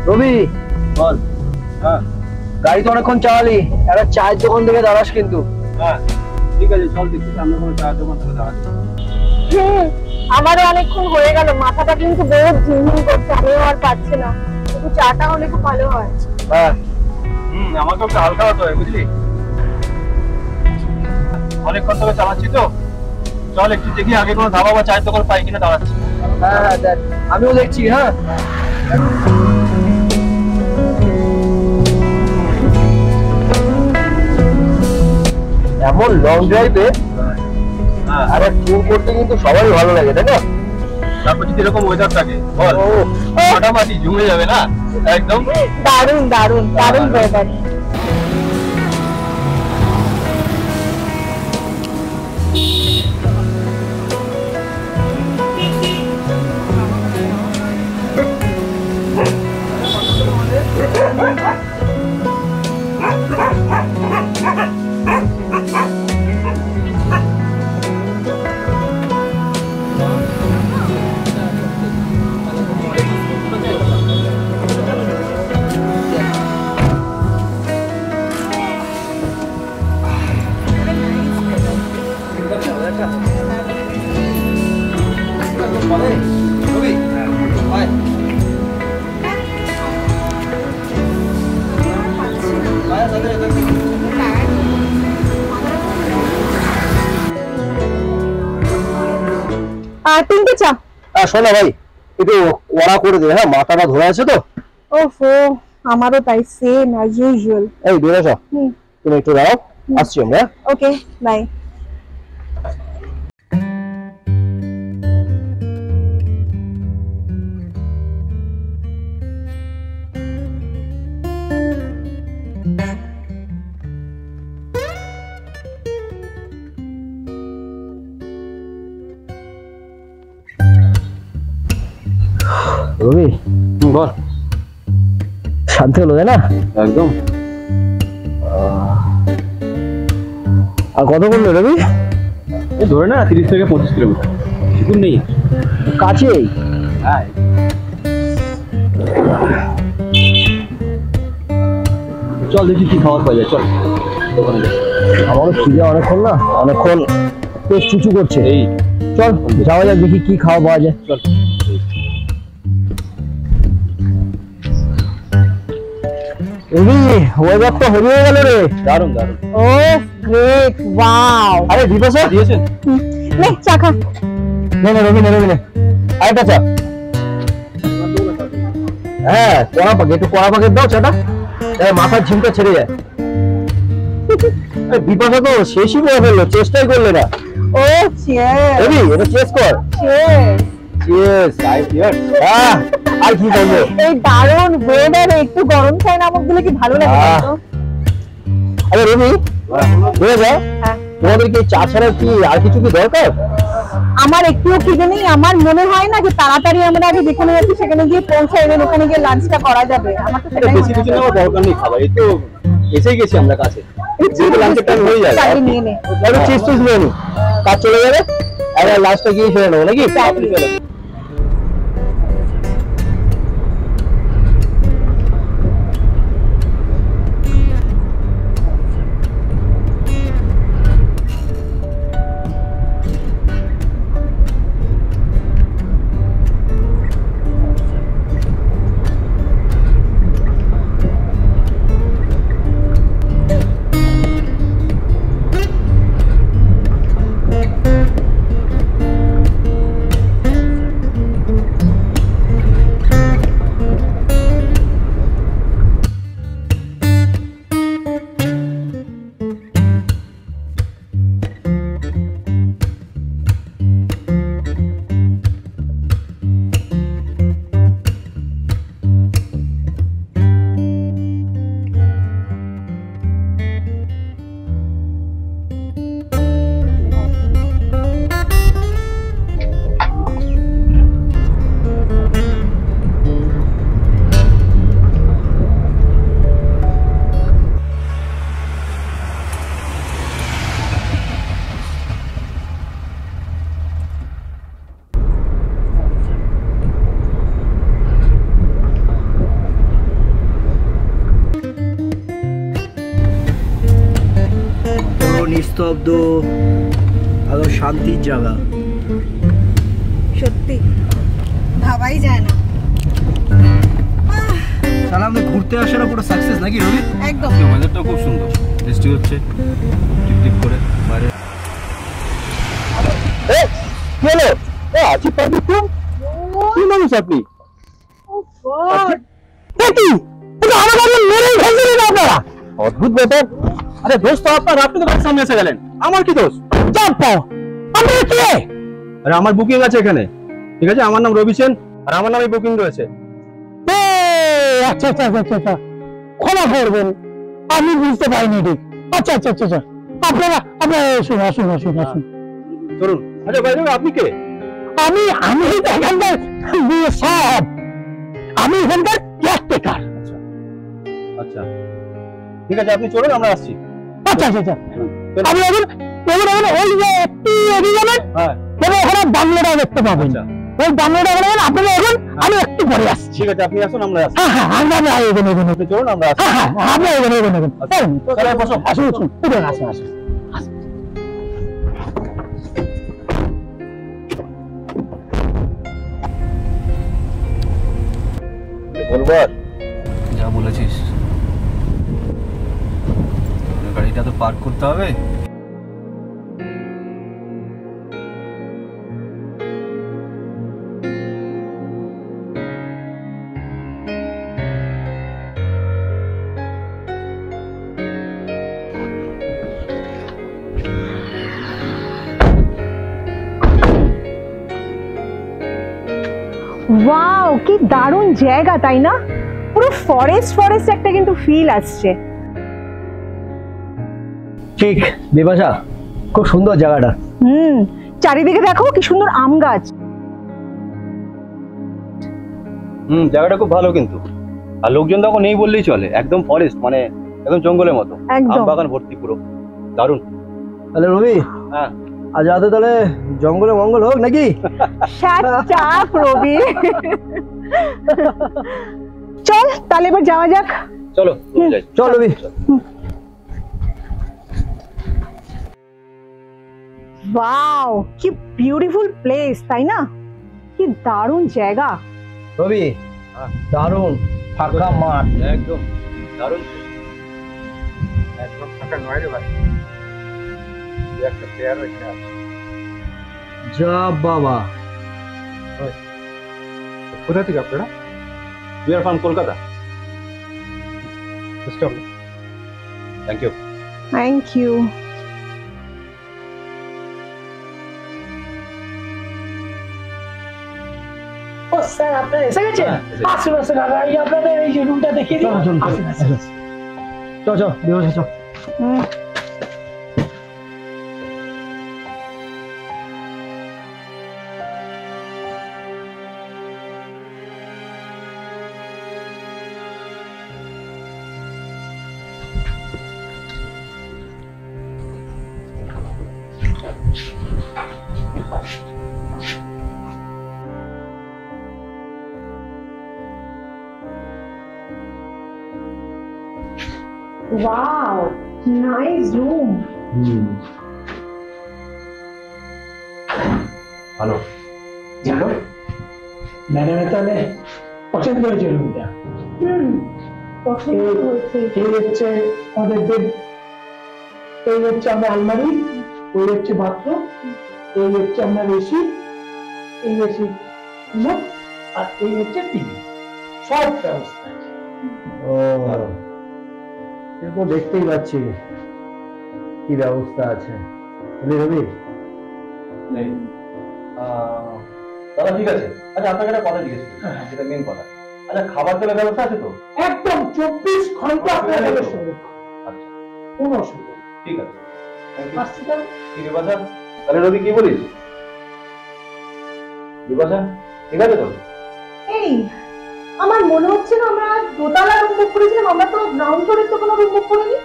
রবি বল। হ্যাঁ গাড়ি তো অনেকক্ষণ চালালি, একটা চায়ের দোকান থেকে দাঁড়াস কিন্তু। হ্যাঁ ঠিক আছে, চল দেখছি সামনে কোনো চায়ের দোকান থেকে দাঁড়াচ্ছি। আমারও অনেকক্ষণ হয়ে গেল, মাথাটা কিন্তু বহুত ঝিমঝিম করছে, আমিও আর পারছি না। একটু চাটা হলে খুব ভালো হয়। হ্যাঁ আমাকে একটু হালকা হতে হয় বুঝলি, অনেকক্ষণ ধরে চালাচ্ছি তো। চল একটু দেখি আগে কোনো ধাবা বা চায়ের দোকান পাই কিনা দাঁড়াচ্ছি। হ্যাঁ হ্যাঁ দেখ, আমিও দেখছি। হ্যাঁ এমন লং ড্রাইভে আর ট্যুর করতে কিন্তু সবারই ভালো লাগে, তাই না? তারপর যদি এরকম ওয়েদার থাকে বল, ফাটাফাটি জমে যাবে না একদম। দারুণ দারুণ দারুণ ওয়েদার। তিনটে চা। শোনো ভাই, একটু কড়া করে দেবে। হ্যাঁ মাথাটা ধরে আছে তো। ওফো, আমারও তাই, সেম অ্যাজ ইউজুয়াল। এই বেরোসা, তুমি একটু দাঁড়াও, আসছি আমরা। Okay bye. রবি বল। শান্তি হলো, তাই না? একদম। আর কত করলো রবি? ধরে না 30 থেকে 25 কিলোমিটার, বেশি নেই, কাছেই। হ্যাঁ চল দেখি কি খাবার পাওয়া যায়, চল দোকানে যাই। আমারও খিদে অনেকক্ষণ না, অনেকক্ষণ পেট চুচু করছে। এই চল যাওয়া যাক, দেখি কি খাওয়া পাওয়া যায়। চল। রবি ওয়েদার তো হেভি হয়ে গেল রে। দারুণ দারুণ। ও গ্রেট, ওয়াও। আরে বিপাশা দিয়েছেন? নে চা খা। না না রবি, না রবি, না আরেকটা চা। হ্যাঁ কড়া পাকে, একটু কড়া পাকে দাও চাটা, মাথার ঝিমটা ছেড়ে যায়। বিপাশা তো শেষই করে ফেললো, চেষ্টাই করলে না। ও চিয়ার্স। রবি এটা চেস কর। চিয়ার্স। চিয়ার্স। হ্যাঁ আর কি বলবো, এই দারুণ ওয়েদারে একটু গরম চাই নামক গুলো কি ভালো লাগে তো। আরে রবি বলে যাও, হ্যাঁ তোমাদের কি চা ছাড়া কি আর কিছু কি দরকার? আমার একটুও খিদে নেই, আমার মনে হয় না যে তাড়াতাড়ি আমরা আগে যেখানে যাচ্ছি সেখানে গিয়ে পৌঁছাই, এবং ওখানে গিয়ে লাঞ্চটা করা যাবে। আমার তো সেটাই বেশি কিছু নেওয়ার দরকার নেই, খাবার এই তো এসেই গেছি আমরা কাছে, যেহেতু লাঞ্চের টাইম হয়ে যাবে। চালিয়ে নিয়ে নে। একটু চিপস টিপস নিয়ে নি, কাজ চলে যাবে। আর লাস্টে গিয়ে ফেলে নেবো নাকি? চলো। নিস্তব্ধ, একদম শান্তির জায়গা। সত্যি ভাবাই যায় না। তাহলে আমাদের ঘুরতে আসাটা পুরো সাকসেস নাকি রবি? একদম। ওয়েদারটা খুব সুন্দর, বৃষ্টি হচ্ছে টিপ করে বাইরে। কি হলো? আছি পাবি তো? কি মানুষ আপনি? অদ্ভুত ব্যাপার। আরে দোস্ত আপনার, আপনি তো বাড়ির সামনে এসে গেলেন, আমার কি দোষ? আরে আমার বুকিং আছে এখানে, ঠিক আছে? আমার নাম রবি সেন আর আমার নামে বুকিং রয়েছে। আচ্ছা আচ্ছা আচ্ছা আচ্ছা, ক্ষমা করবেন, আমি বুঝতে পারিনি ঠিক। আচ্ছা আচ্ছা আচ্ছা আচ্ছা, আপনারা আপনারা আসুন আসুন আসুন আসুন। চলুন। আচ্ছা ভাই, আপনি কে? আমি আমি এখানকার সব, আমি এখানকার কেয়ারটেকার। আচ্ছা ঠিক আছে, আপনি চলুন, আমরা আসছি। আচ্ছা আচ্ছা আচ্ছা, আপনি এখন ওই যে একটু এগিয়ে যাবেন, হ্যাঁ ওখানে বাংলাটা দেখতে পাবেন। আচ্ছা ওই বাংলাটা বলবেন আপনারা এখন, আমি একটু পরে আসছি। ঠিক আছে, আপনি আসুন, আমরা আসছি। হ্যাঁ হ্যাঁ, আমরা এগোনো এগোনো, আপনি চলুন, আমরা আসছি। হ্যাঁ হ্যাঁ, আমরা এগোনো এগোনো এগোনো। তাহলে বসো। আসুন আসুন, উঠুন, আসুন আসুন। বলবো আর যা বলেছিস, গাড়িটা তো পার্ক করতে হবে। ওয়াও, কি দারুণ জায়গা তাই না? পুরো ফরেস্ট ফরেস্ট একটা কিন্তু ফিল আসছে। ঠিক বিপাশা, খুব সুন্দর জায়গাটা। চারিদিকে দেখো কি সুন্দর আম গাছ। জায়গাটা খুব ভালো কিন্তু, আর লোকজন তখন নেই বললেই চলে, একদম ফরেস্ট, মানে একদম জঙ্গলের মতো, একদম। আম বাগান ভর্তি পুরো, দারুণ। তাহলে রবি, হ্যাঁ আজ রাতে তাহলে জঙ্গলে মঙ্গল হোক নাকি? চাপ রবি। চল তাহলে এবার যাওয়া যাক। চলো যাই। চল রবি। ওয়াও, কি বিউটিফুল প্লেস তাই না? কি দারুণ জায়গা। রবি, দারুণ ফাঁকা মাঠ, একদম দারুণ, একদম ফাঁকা নয় রে ভাই, একটা চেয়ার এখানে আছে। যা বাবা। কোথা থেকে আপনারা? We are from Kolkata. Thank you. Thank you. ও স্যার, আপনারা এসে গেছেন? হ্যাঁ, এসে গেছি। আসুন আসুন, এই আপনাদের এই যে রুমটা দেখিয়ে দিন। আসুন আসুন, চল চল বিপাশা চল। Wow, nice room. ভালো। জানো, ম্যাডামের তাহলে পছন্দ হয়েছে রুমটা। পছন্দ হয়েছে। এই হচ্ছে আমাদের বেড, এই হচ্ছে আমার আলমারি, ওই হচ্ছে বাথরুম, এই হচ্ছে আপনার এসি, এই এসি আর এই হচ্ছে টিভি, সব ব্যবস্থা আছে। ও, এরকম দেখতেই পাচ্ছি কি ব্যবস্থা আছে। রবি রবি, দাদা ঠিক আছে। আচ্ছা আপনাকে একটা কথা জিজ্ঞেস করি, যেটা মেন কথা, আচ্ছা খাবার দাবার ব্যবস্থা আছে তো? একদম 24 ঘন্টা আপনার আচ্ছা কোনো অসুবিধা নেই। ঠিক আছে, আসছি তাহলে। ঠিক আছে বাছা। তাহলে রবি কি বলিস? বিপাশা ঠিক আছে তো? এই, আমার মনে হচ্ছে না আমরা দোতলা রুম বুক করেছিলাম, আমরা তো গ্রাউন্ড ফ্লোরের তো কোনো রুম বুক করিনি।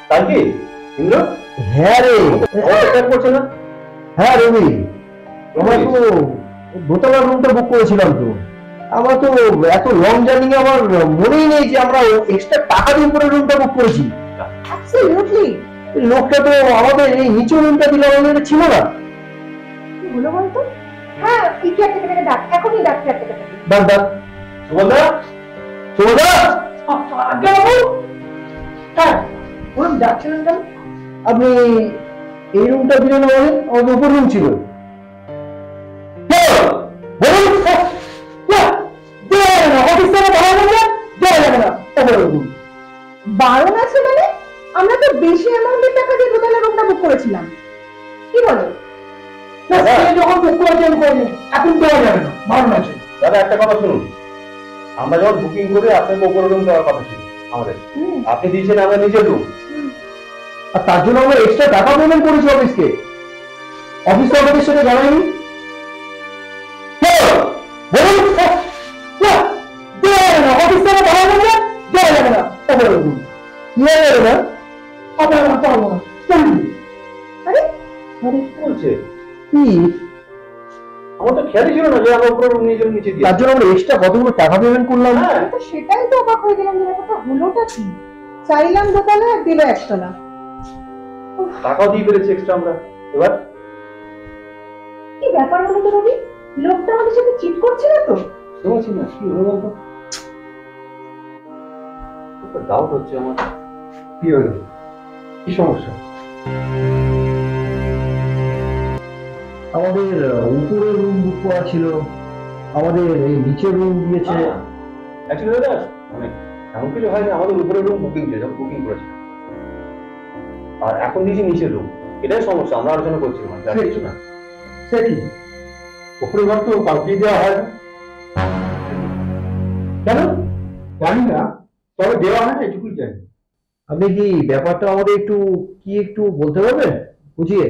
তার কি ইন্দ্র হ্যাঁ রে, চেক করছে না? হ্যাঁ রবি, আমরা তো দোতলার রুমটা বুক করেছিলাম তো। আমার তো এত লং জার্নি আমার মনেই নেই যে আমরা এক্সট্রা টাকা দিয়ে উপরে রুমটা বুক করেছি। অ্যাবসলিউটলি। লোকটা তো আমাদের এই নিচু রুমটা দিলে আমাদের ছিল না। কি হলো বলতো? হ্যাঁ, ইকে থেকে ডাক, এখনই ডাকতে একটা ডাক ডাক। সুমদা, সুমদা, আগে বাবু, হ্যাঁ বলুন ডাকছিলেন কেন? আপনি এই রুমটা দিলেন আমাদের উপর রুম ছিল। বারণ আছে মানে? আমরা তো বেশি অ্যামাউন্টের টাকা দিয়ে দোতলা রুমটা বুক করেছিলাম। কি বলো? যখন বুক করেছেন করেন, এখন দেওয়া যাবে না, বারণ আছে। দাদা একটা কথা শুনুন, আমরা যখন বুকিং করে আপনাকে উপরে রুম দেওয়ার কথা ছিল আমাদের, আপনি দিয়েছেন আমরা নিজের রুম। আর তার জন্য আমরা এক্সট্রা টাকা পেমেন্ট করেছি অফিসকে। অফিস আমাদের সাথে জানাইনি। অফিস থেকে বলা যাবে না, দেওয়া যাবে না, কি যাবে না, আপনার মাথা হবো না। আরে কি বলছে? কি আমার তো খেয়ালই ছিল না যে আমরা উপরে রুম নিজের নিচে দিয়ে। তার জন্য আমরা এক্সট্রা কতগুলো টাকা পেমেন্ট করলাম। আমি তো সেটাই তো অবাক হয়ে গেলাম যে ব্যাপারটা হলোটা কি। চাইলাম দোতলা আর দিল একতলা। টাকাও দিয়ে পেরেছি এক্সট্রা আমরা। এবার কি ব্যাপার হলো তো রবি? লোকটা আমাদের সাথে চিট করছে না তো? শুনছি না, কি হলো বলতো? ডাউট হচ্ছে আমার। কি হলো, কি সমস্যা? আমাদের উপরে রুম বুক করা ছিল, আমাদের এই নিচের রুম দিয়েছে। অ্যাকচুয়ালি দাদা মানে এমন কিছু হয়নি, আমাদের উপরে রুম বুকিং ছিল, যখন বুকিং করেছি, আর এখন দিয়েছি নিচের রুম। এটাই সমস্যা, আমরা আলোচনা করছিলাম আর কিছু না। সে কি উপরে ঘর তো কাউকে দেওয়া হয় না? কেন জানি না, তবে দেওয়া হয় না এটুকুই জানি। আপনি কি ব্যাপারটা আমাদের একটু বলতে পারবেন বুঝিয়ে?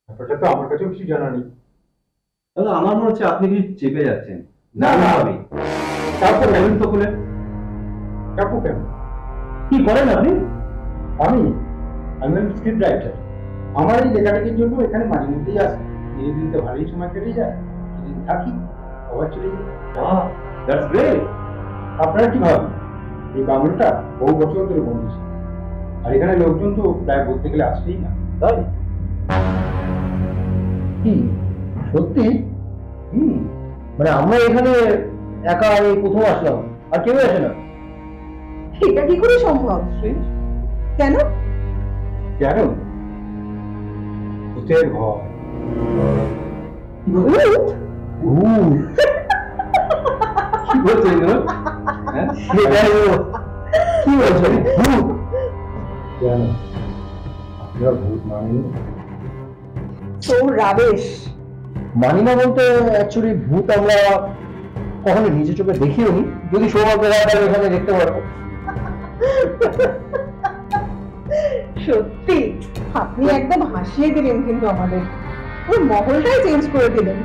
ব্যাপারটা তো আমার কাছেও কিছু জানা নেই। দাদা আমার মনে হচ্ছে আপনি কি চেপে যাচ্ছেন। না না, আমি তারপর বলুন তো খুলে। কাকু কেন, কি করেন আপনি? আমি স্ক্রিপ্ট রাইটার। আমার এই লেখালেখির জন্য এখানে মাঝে মধ্যেই আসি। এই দিন তো ভালোই সময় কেটে যায়, কিছুদিন থাকি আবার চলে যাই। That's great. আপনারা কি ভাবেন এই বাংলোটা বহু বছর ধরে বন্ধ ছিল, আর এখানে লোকজন তো প্রায় বলতে গেলে আসছেই না। তাই? কি সত্যি? মানে আমরা এখানে একা এই প্রথম আসলাম, আর কেউ আসে না। এটা কি করে সম্ভব? কেন? কেন? ভূতের ভয়। ভূত? কি বলছেন এগুলো? কি বলছেন? ভূত কেন? আপনারা ভূত মানেন? তো রাবেশ মানি না বলতে অ্যাকচুয়ালি ভূত আমরা কখনো নিজে চোখে দেখিও নি, যদি সৌভাগ্য হয় তাহলে এখানে দেখতে পারবো। সত্যি আপনি একদম হাসিয়ে দিলেন কিন্তু আমাদের ওই মহলটাই চেঞ্জ করে দিলেন।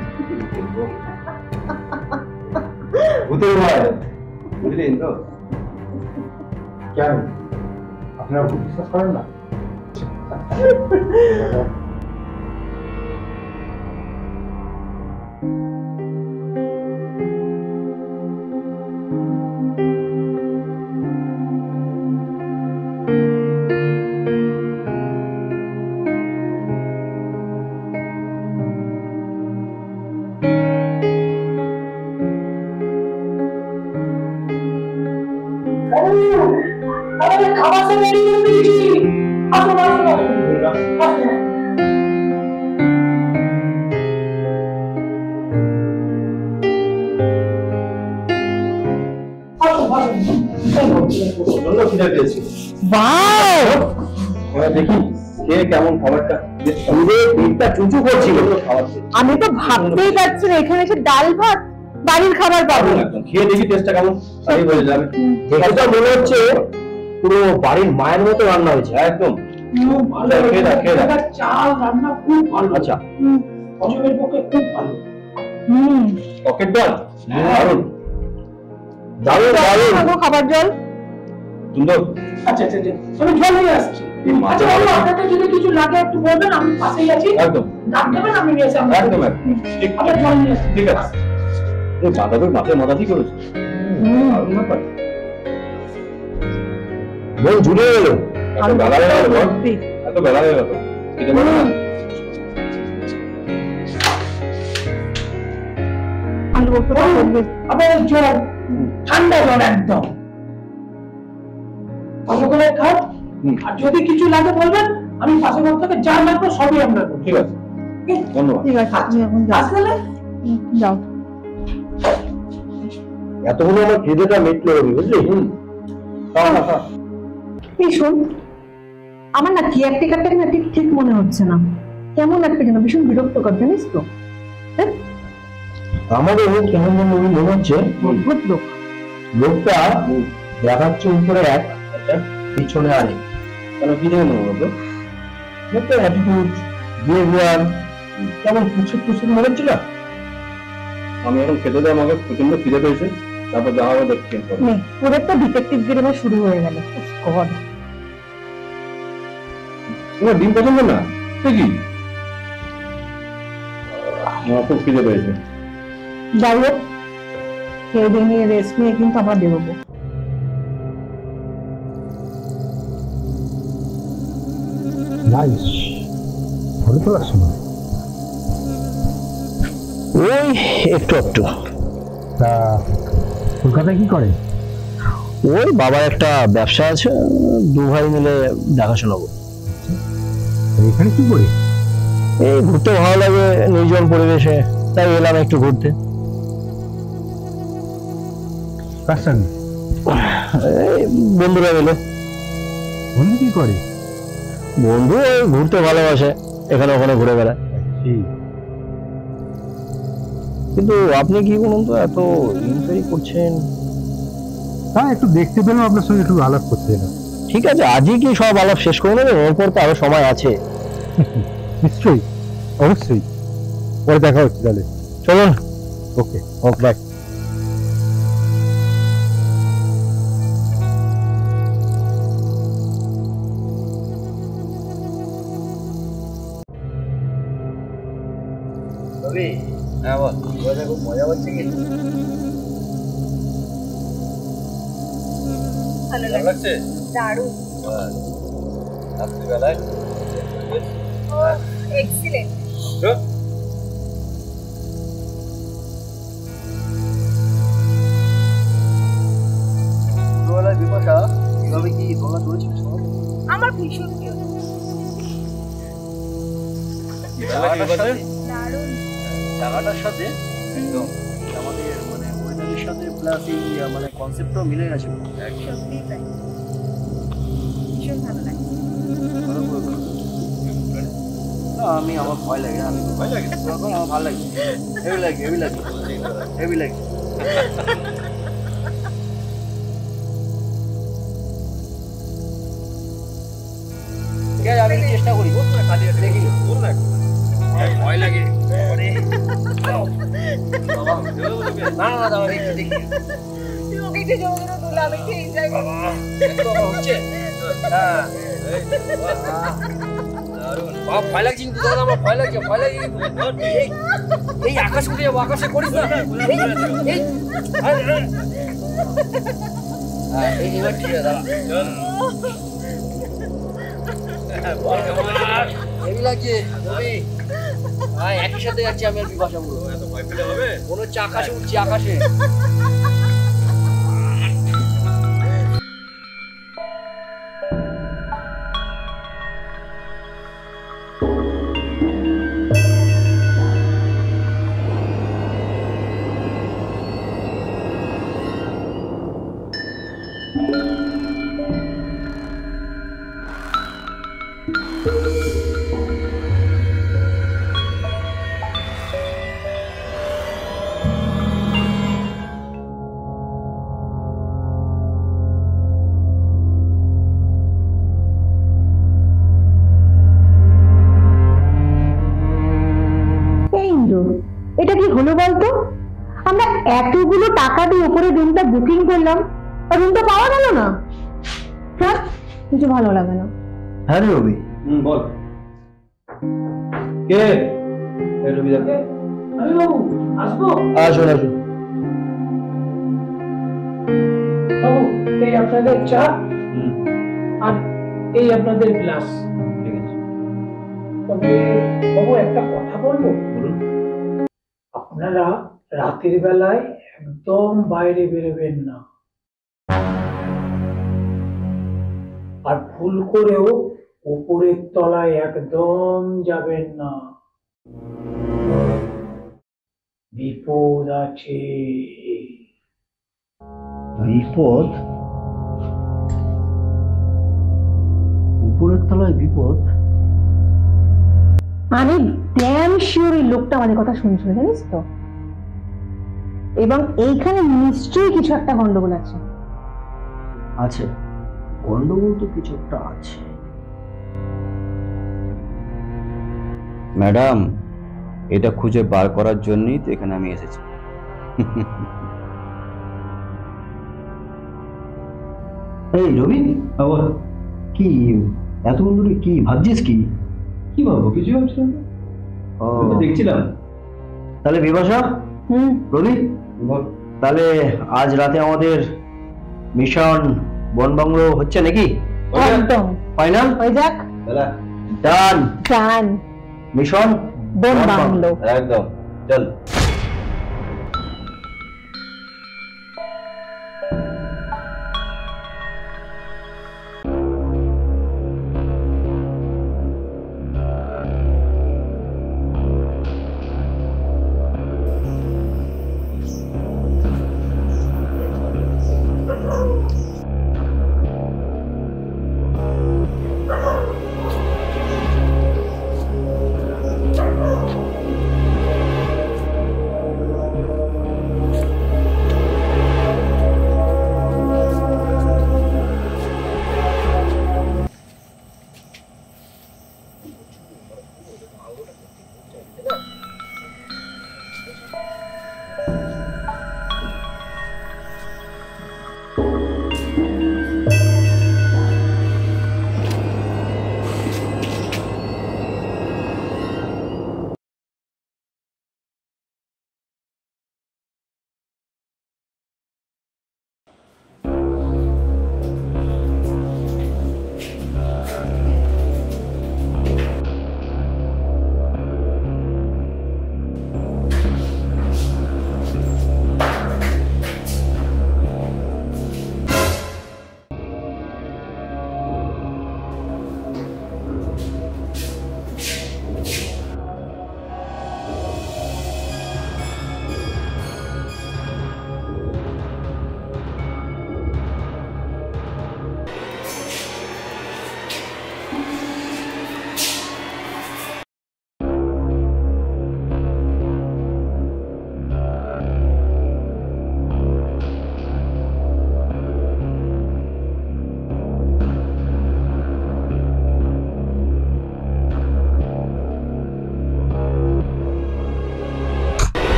ভূতের ভয় বুঝলেন তো? কেন আপনারা ভূত বিশ্বাস করেন না? আমাদের খাবার সব রেডি করে দিয়েছি। আসুন আসুন আসুন। প্রচন্ড খিদে পেয়েছে। ওয়াও, এবার দেখি খেয়ে কেমন খাবারটা। পেটটা চুচু করছিল। আমি তো ভাবতেই পারছি না এখানে এসে ডাল ভাত বাড়ির খাবার পাবো। একদম খেয়ে দেখি টেস্টটা কেমন, তাই হয়ে যাবে। দেখে মনে হচ্ছে পুরো বাড়ির মায়ের মতো রান্না হয়েছে। একদম। খুব ভালো। খেয়ে দেখ, খেয়ে দেখ। এখানকার চাল রান্না খুব ভালো। আচ্ছা, হজমের পক্ষে খুব ভালো। পকেট ডাল দারুণ। দারুণ দারুণ। খাবো খাবার জল। সুন্দর। আচ্ছা আচ্ছা আচ্ছা, আমি জল নিয়ে আসছি। আচ্ছা বাবু, আপনাদের যদি কিছু লাগে একটু বলবেন, আমি পাশেই আছি। একদম ডাক দেবেন, আমি নিয়ে আসি। একদম একদম ঠিক আপনার জল নিয়ে আসছি। ঠিক আছে। এই বাঁধাকপির মাছের মাথা ঠিক করেছে। দারুণ ব্যাপার। মন জুড়ে গেল। এত বেলা হয়ে গেল বল। এত বেলা হয়ে গেল খেতে পারবো না। আলু ভর্তাটা করবে। আবার জল ঠান্ডা জল একদম ভালো করে খাও। আর যদি কিছু লাগে বলবেন, আমি পাশে ঘর থেকে যা লাগবে সবই আমরা করবো। ঠিক আছে, ধন্যবাদ। ঠিক আছে তুমি এখন যাও। আসলে যাও। এতগুলো আমার খিদেটা মিটলো বুঝলি? এই শোন, আমার না কেয়ারটেকারটা না ঠিক ঠিক মনে হচ্ছে না, কেমন একটা যেন ভীষণ বিরক্তকর, জানিস তো? হ্যাঁ, আমাদের কেমন যেন মনে হচ্ছে অদ্ভুত লোক। লোকটা দেখাচ্ছে উপরে এক, পিছনে আরেক। কেন কি জানি মনে হলো? লোকটার অ্যাটিটিউড, বিহেভিয়ার কেমন কুচি কুচি মনে হচ্ছে না? আমি এখন খেতে দেয়, আমাকে প্রচন্ড খিদে পেয়েছে, তারপর যা হবে দেখছি। নেই, ওদের তো ডিটেকটিভ গেম শুরু হয়ে গেল। গড, তোমার ডিম পছন্দ না? কি আমার খুব খিদে পেয়েছে। যাই হোক, খেয়ে দিয়ে নিয়ে রেস্ট নিয়ে কিন্তু আমরা বেরোবো। নাইস, ভালো তো লাগছে না। ওই একটু একটু। তা কলকাতায় কি করে? ওই বাবার একটা ব্যবসা আছে, দু ভাই মিলে দেখাশোনা করি। এখানে কি করে? এই ঘুরতে ভালো লাগে নির্জন পরিবেশে, তাই এলাম একটু ঘুরতে। কার সঙ্গে? এই বন্ধুরা মিলে। বন্ধু কি করে? বন্ধু ওই ঘুরতে ভালোবাসে, এখানে ওখানে ঘুরে বেড়ায়। কিন্তু আপনি কি বলুন তো, এত ইনকোয়ারি করছেন? হ্যাঁ, একটু দেখতে পেলাম, আপনার সঙ্গে একটু আলাপ করতে এলাম। ঠিক আছে, আজই কি সব আলাপ শেষ করে নেবেন? এরপর তো আরো সময় আছে। নিশ্চয়ই, অবশ্যই, পরে দেখা হচ্ছে তাহলে। চলুন। ওকে, ওকে, বাই। হ্যাঁ বল, খুব মজা হচ্ছে কি? ভালো লাগছে? দারুণ, রাত্রিবেলায় এক্সিলেন্ট। ছোটবেলায় বিপাশা কিভাবে কি দোলনা চড়েছিল? আমার ভীষণ প্রিয়। দারুণ জায়গাটার সাথে একদম আমাদের মানে ওয়েদারের সাথে প্লাস এই মানে কনসেপ্টটাও মিলে গেছে। সত্যি তাই, ভীষণ ভালো লাগে। আমি আমার ভয় লাগে, আমি ভয় লাগে তখন আমার ভালো লাগে, হেভি লাগে, হেভি লাগে, হেভি লাগে। ঠিক আছে, আমি চেষ্টা করি। দেখি ভয় লাগে। না না দাদা, একটু দেখি। তুই ওকে একটু জোরে জোরে তুলে আমি একটু এনজয় করবো। একটু আমার হচ্ছে। হ্যাঁ, বাবা ভয় লাগছে কিন্তু দাদা, আমার ভয় লাগছে, ভয় লাগে। এই আকাশ উঠে যাবো, আকাশে করিস না। এবার ঠিক আছে দাদা। হেভি লাগছে রবি। একই সাথে যাচ্ছি আমি আর বিপাশা পুরো। এত ভয় পেলে হবে? মনে হচ্ছে আকাশে উঠছি, আকাশে। এটা কি হলো বলতো? আমরা এতগুলো টাকা দিয়ে উপরে রুমটা বুকিং করলাম, আর রুমটা পাওয়া গেল না। হ্যাঁ, কিছু ভালো লাগে না। হ্যাঁ রে রবি। বল কে? রবি দাকে। আমি বাবু আসবো? আসুন আসুন। বাবু এই আপনাদের চা আর এই আপনাদের গ্লাস। ঠিক আছে, তবে বাবু একটা কথা বলবো, বলুন। আপনারা রাতের বেলায় একদম বাইরে বেরোবেন না, আর ভুল করেও উপরের তলায় একদম যাবেন না, বিপদ আছে। বিপদ? উপরের তলায় বিপদ? আমি ড্যাম শিওর এই লোকটা আমাদের কথা শুনছিল, জানিস তো? এবং এইখানে নিশ্চয়ই কিছু একটা গন্ডগোল আছে। আছে, গন্ডগোল তো কিছু একটা আছে। ম্যাডাম, এটা খুঁজে বার করার জন্যই তো এখানে আমি এসেছি। এই রবি, কি এতক্ষণ ধরে কি ভাবছিস? কি ভাববো, কিছু ভাবছিলাম না, ও, আমি তো দেখছিলাম। তাহলে বিপাশা, রবি, বল। তাহলে আজ রাতে আমাদের মিশন বনবাংলো হচ্ছে নাকি? একদম ফাইনাল হয়ে যাক। দাদা, ডান। ডান। মিশন বনবাংলো। একদম, চল।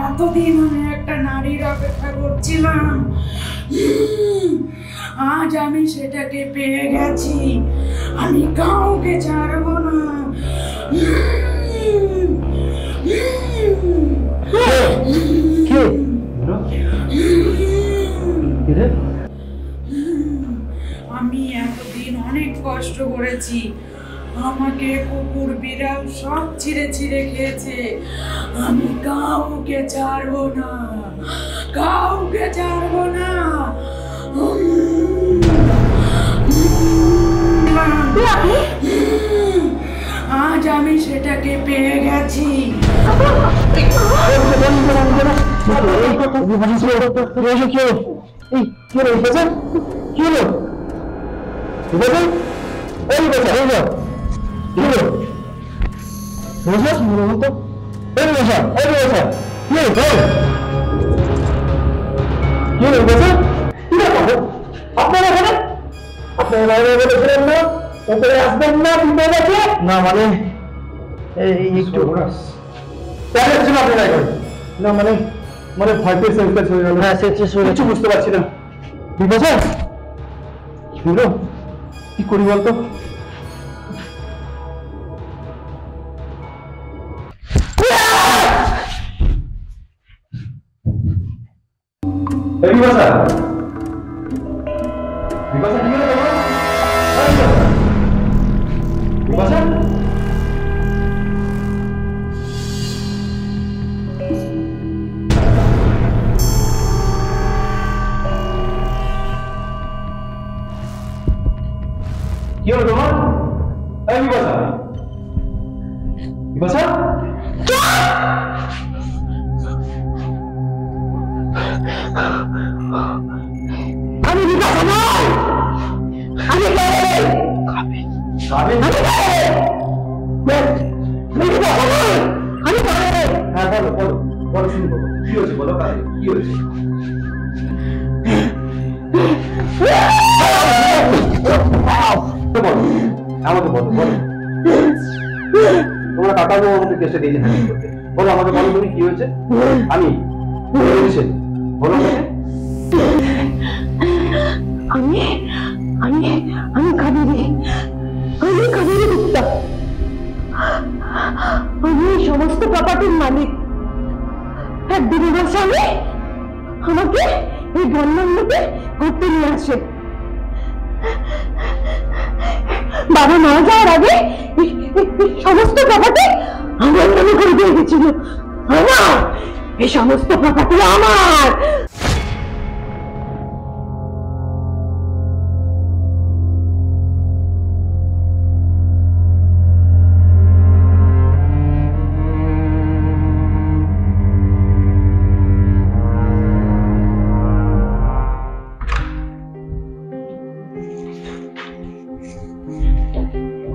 এতদিন আমি একটা নারীর অপেক্ষা করছিলাম, আজ আমি সেটাকে পেয়ে গেছি। আমি কাউকে ছাড়বো না। আমি এতদিন অনেক কষ্ট করেছি, আমাকে কুকুর বিড়াল সব ছিঁড়ে ছিঁড়ে খেয়েছে। আমি কাউকে ছাড়বো না, কাউকে ছাড়বো না। আজ আমি সেটাকে পেয়ে গেছি। না মানে একটু আপনারা না মানে মানে ভয় পেয়ে সেন্সলেস হয়ে গেল। হ্যাঁ শেষ হয়ে কিছু বুঝতে পারছি না। বিপাশা শুনলো কি করি বলতো? বিপাশা বিপাশা কি হলো তোমার? বিপাশা কি হলো তোমার? এই বিপাশা বিপাশা আমি বিপাশা নই, আমি কে? কাবে আমি কে? আমি বিপাশা নই, আমি কে? হ্যাঁ বলো বলো বলো শুনি বলো কি হয়েছে বলো কাবে কি হয়েছে? বলো আমাকে বলো বলো তোমরা কাকাবো আমাকে কেসে দিয়েছে হ্যান্ডেল করতে। বলো আমাকে বলো তুমি কি হয়েছে? আমি হয়েছে বলো আমাকে। আমি আমি আমি কাবেরী, আমি কাবেরী গুপ্তা। আমি এই সমস্ত প্রপার্টির মালিক। একদিন আমার স্বামী আমাকে এই বন্যান্নতে ঘুরতে নিয়ে আসে। বাবা মারা যাওয়ার আগে সমস্ত প্রপার্টি আমার নামে করে দিয়ে গেছিল। আমার এই সমস্ত প্রপার্টি আমার।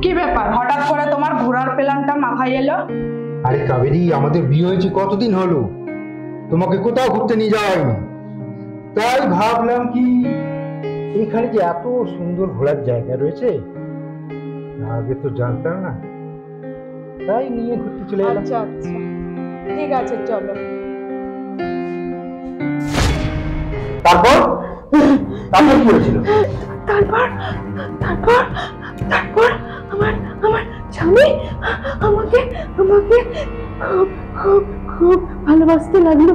কি ব্যাপার, হঠাৎ করে তোমার ঘোরার প্ল্যানটা মাথায় এলো? আরে কাবেরী আমাদের বিয়ে হয়েছে কতদিন হলো, তোমাকে কোথাও ঘুরতে নিয়ে যাওয়া হয়নি। তাই ভাবলাম কি এখানে যে এত সুন্দর ঘোরার জায়গা রয়েছে আগে তো জানতাম না, তাই নিয়ে ঘুরতে চলে এলাম। আচ্ছা আচ্ছা ঠিক আছে চলো। তারপর তারপর কি হয়েছিল? তারপর তারপর তারপর আমার আমার স্বামী আমাকে আমাকে খুব খুব খুব ভালোবাসতে লাগলো।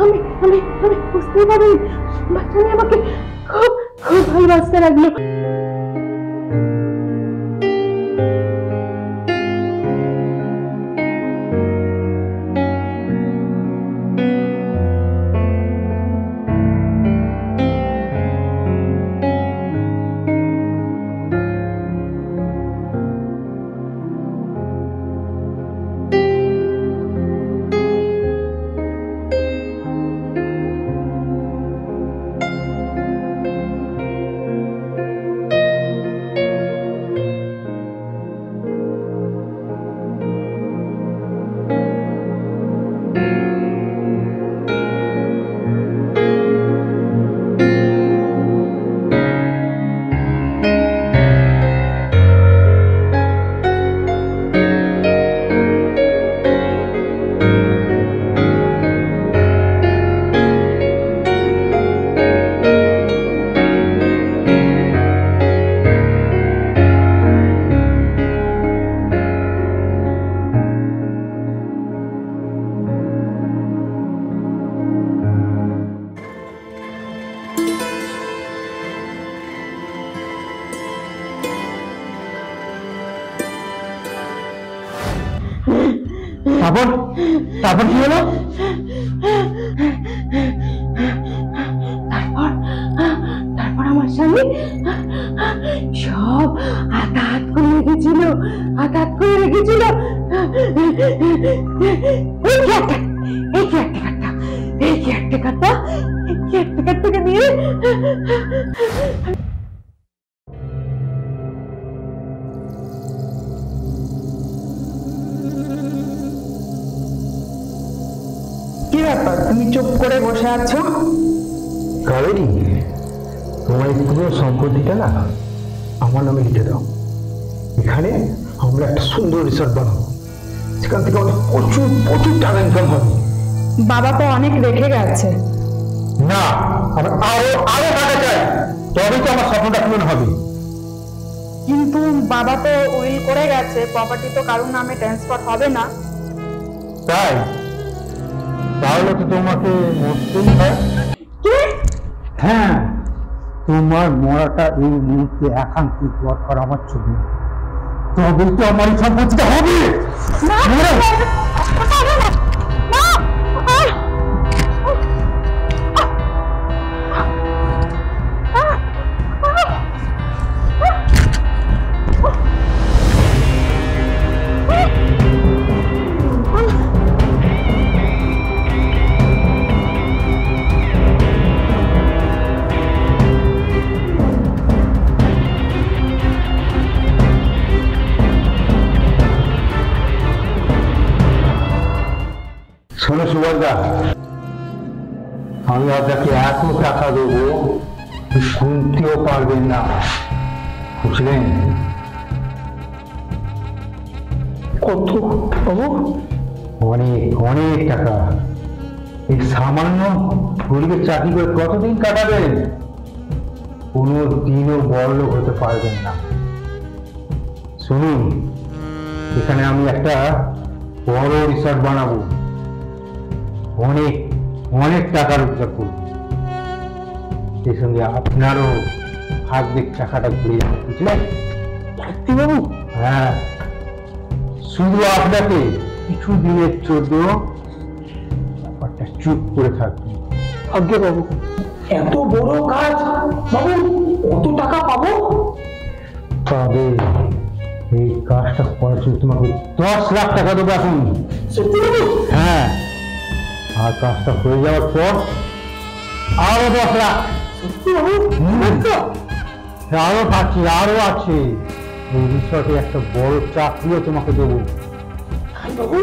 আমি আমি আমি বুঝতে পারি আমার স্বামী আমাকে খুব খুব ভালোবাসতে লাগলো। তারপর তারপর কি হলো? তারপর তারপর আমার স্বামী সব আঘাত করে রেখেছিল, আঘাত করে রেখেছিল। এই কেয়ারটেকারটাকে নিয়ে কি ব্যাপার, তুমি চুপ করে বসে আছো? কাবেরী তোমার এই পুরো সম্পত্তিটা না আমার নামে লিখে দাও। এখানে আমরা একটা সুন্দর রিসর্ট বানাবো, সেখান থেকে আমাদের প্রচুর প্রচুর টাকা ইনকাম হবে। বাবা তো অনেক রেখে গেছে। না, আমার আরো আরো টাকা চাই, তবেই তো আমার স্বপ্নটা পূরণ হবে। কিন্তু বাবা তো উইল করে গেছে, প্রপার্টি তো কারোর নামে ট্রান্সফার হবে না। তাই? তাহলে তো তোমাকে মরতেই হয়। কি? হ্যাঁ, তোমার মরাটা এই মুহূর্তে একান্তই দরকার আমার জন্য, তবেই তো আমার এই সম্পত্তিটা হবে। না, শোনো সুবর্ণা, আমি আপনাকে এত টাকা দেবো শুনতেও পারবেন না, বুঝলেন? কত বাবু? অনেক অনেক টাকা। এই সামান্য গরিবের চাকরি করে কতদিন কাটাবেন? কোনো দিনও বড়লোক হতে পারবেন না। শুনুন, এখানে আমি একটা বড় রিসর্ট বানাবো, অনেক অনেক টাকা রোজগার করবো, সেই সঙ্গে আপনারও ভাগ্যের টাকাটা ঘুরে যাবে, বুঝলেন বাবু? হ্যাঁ, শুধু আপনাকে কিছু দিনের জন্য ব্যাপারটা চুপ করে থাকবে। আজ্ঞে বাবু, এত বড় কাজ বাবু, কত টাকা পাবো? তবে এই কাজটা করার জন্য তোমাকে 10 লাখ টাকা দেবো এখন। সত্যি বাবু? হ্যাঁ, আর কাজটা হয়ে যাওয়ার পর আরো 10 লাখ। সত্যি বাবু? আরো থাকছে, আরো আছে। এই রিসর্টে একটা বড় চাকরিও তোমাকে দেবো। বাবু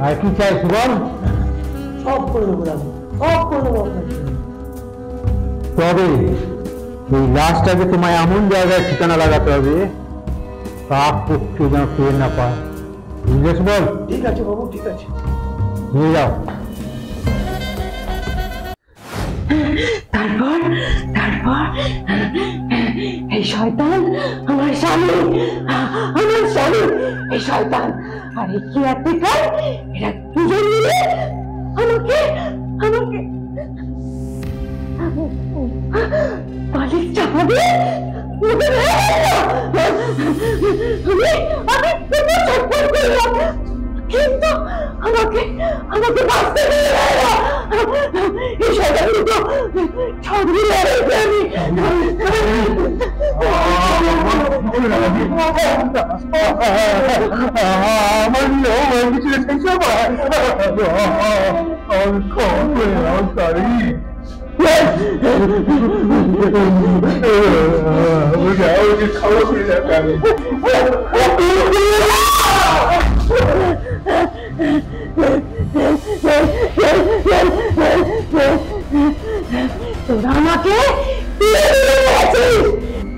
আর কি চাই সুবল? সব করে দেবো বাবু, সব করে দেবো আপনার জন্য। তবে এই লাশটাকে তোমায় এমন জায়গায় ঠিকানা লাগাতে হবে কাক পক্ষে যেন পেয়ে না পায়, বুঝলে সুবল? ঠিক আছে বাবু, ঠিক আছে। নিয়ে যাও। তারপর তারপর এই শয়তান আমার স্বামী, আমার স্বামী, এই শয়তান আর এই কেয়ারটেকার, এরা দুজন মিলে আমাকে আমাকে বালিশ চাপা দিয়ে মুখে মেরে দিল। আমি ছটফট করলাম, কিন্তু আমাকে আমাকে বাঁচতে দিল না। এই শয়তানগুলো ছাড়বি না রেখে আমি। আমার কিছু খাওয়া করে যাবে আমি। তোরা আমাকে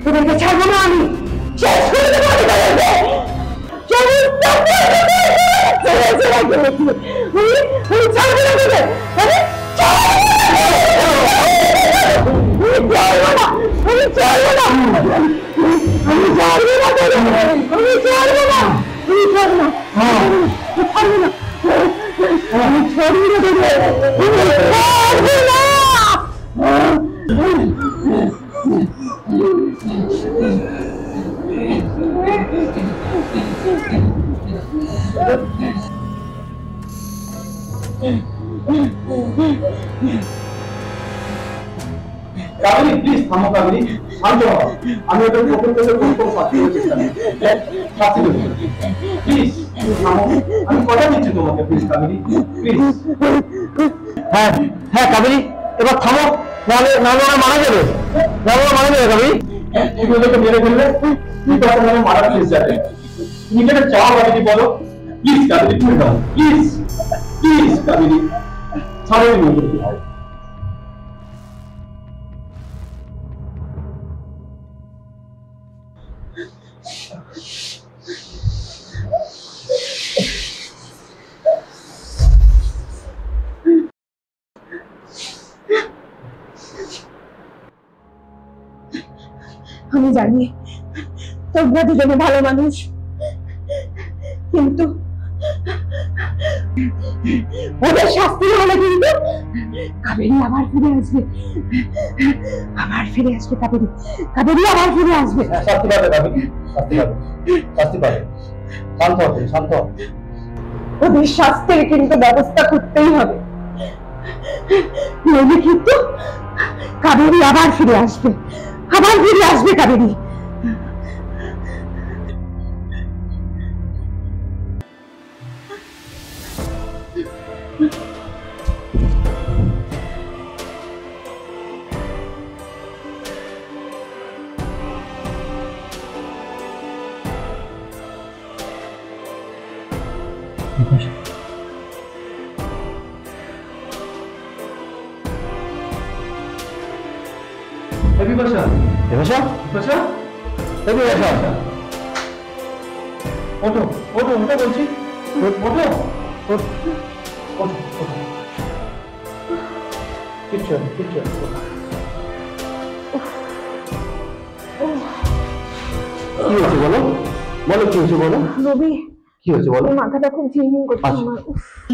তোদেরকে ছাড়বো না আমি, শেষ করে দেবো তোদেরকে। আমি ছাড়বো না তোদের, আমি ছাড়বো না, আমি ছাড়বো না, আমি ছাড়বো না তোদের, আমি ছাড়বো না, আমি ছাড়বো না, ছাড়বো না, আমি ছাড়বো না তোদের, আমি ছাড়বো না। কাবেরী প্লিজ থামো, কাবেরী শান্ত হও। আমি ওটা প্রথম থেকে কোনো শাস্তি দেওয়ার চেষ্টা নেই, শাস্তি দেবো প্লিজ থামো। আমি কথা দিচ্ছি তোমাকে, প্লিজ কাবেরী প্লিজ। হ্যাঁ হ্যাঁ কাবেরী, এবার থামো, নাহলে নাহলে ওরা মারা যাবে, নাহলে ওরা মারা যাবে কাবেরী। তুমি ওদেরকে মেরে ফেললে কিন্তু আপনার নামে মারা প্লিজ যাবে। তুমি যেটা চাও কাবেরী বলো, প্লিজ কাবেরী তুমি দাও, প্লিজ প্লিজ কাবেরী ছাড়ো এই মেয়েকে। জানি তোমরা দুজনে ভালো মানুষ, কিন্তু ওদের শাস্তি হলে কিন্তু কাবেরী আবার ফিরে আসবে, কাবেরী, আবার ফিরে আসবে। শাস্তি পাবে কাবেরী, শাস্তি পাবে। শান্ত হবে, শান্ত হবে। ওদের শাস্তির কিন্তু ব্যবস্থা করতেই হবে, নইলে কিন্তু কাবেরী আবার ফিরে আসবে, কাবেরী। বিপাশা, বিপাশা, বিপাশা, বিপাশা, ওঠো বলছি, ওঠো। কিচ্ছু হবে, কি হয়েছে বলো, কি হয়েছে বলো, রবি, কি হয়েছে বলো। মাথাটা খুব ঝিমঝিম করছে আচ্ছা। আমার।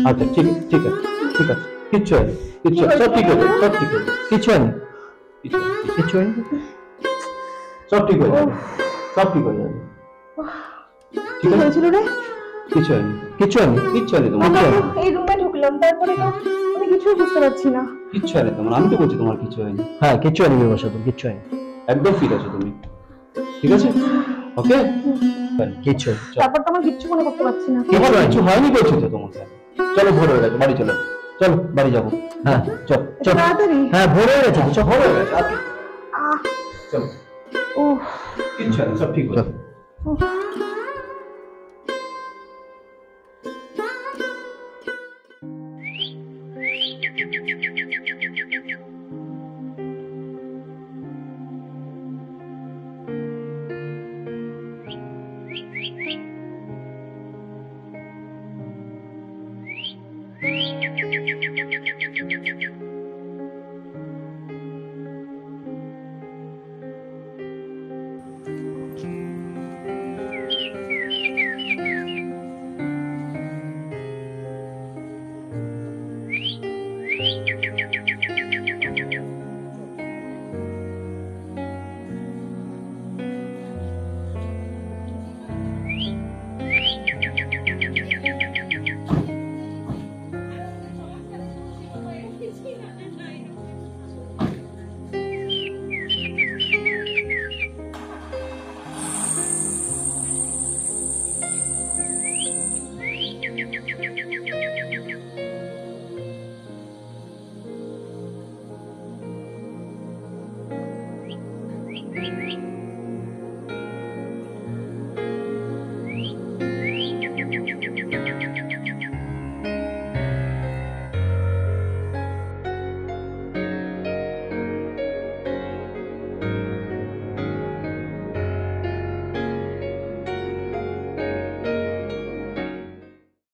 আচ্ছা ঠিক আছে, কিচ্ছু হয়নি, সব ঠিক হয়েছে, কিচ্ছু হয়নি, সব ঠিক হয়ে যাবে, কি হয়েছিল রে? কিচ্ছু হয়নি তোমার, আমরা তো এই রুমে ঢুকলাম, তারপরে তো আমি কিছুই বুঝতে পারছি না। কিচ্ছু হয়নি তোমার, আমি তো বলছি তোমার কিছু হয়নি। হ্যাঁ কিচ্ছু হয়নি বিপাশা, তোর কিচ্ছু হয়নি, একদম ফিট আছো তুমি, ঠিক আছে? ওকে, কিচ্ছু হয়নি। তারপর তো আমার কিচ্ছু মনে করতে পারছি না। তোমার কিছু হয়নি বলছি তো তোমাকে। চলো, ভোর হয়ে গেছে, বাড়ি চলো, বাড়ি যাবো। হ্যাঁ চল, তাড়াতাড়ি। হ্যাঁ ভোর হয়ে গেছে তো, চল। ভোর হয়ে গেছে, আহ, চলো, উফ, কিচ্ছু হয়নি, সব ঠিক হয়ে যাবে। উফ।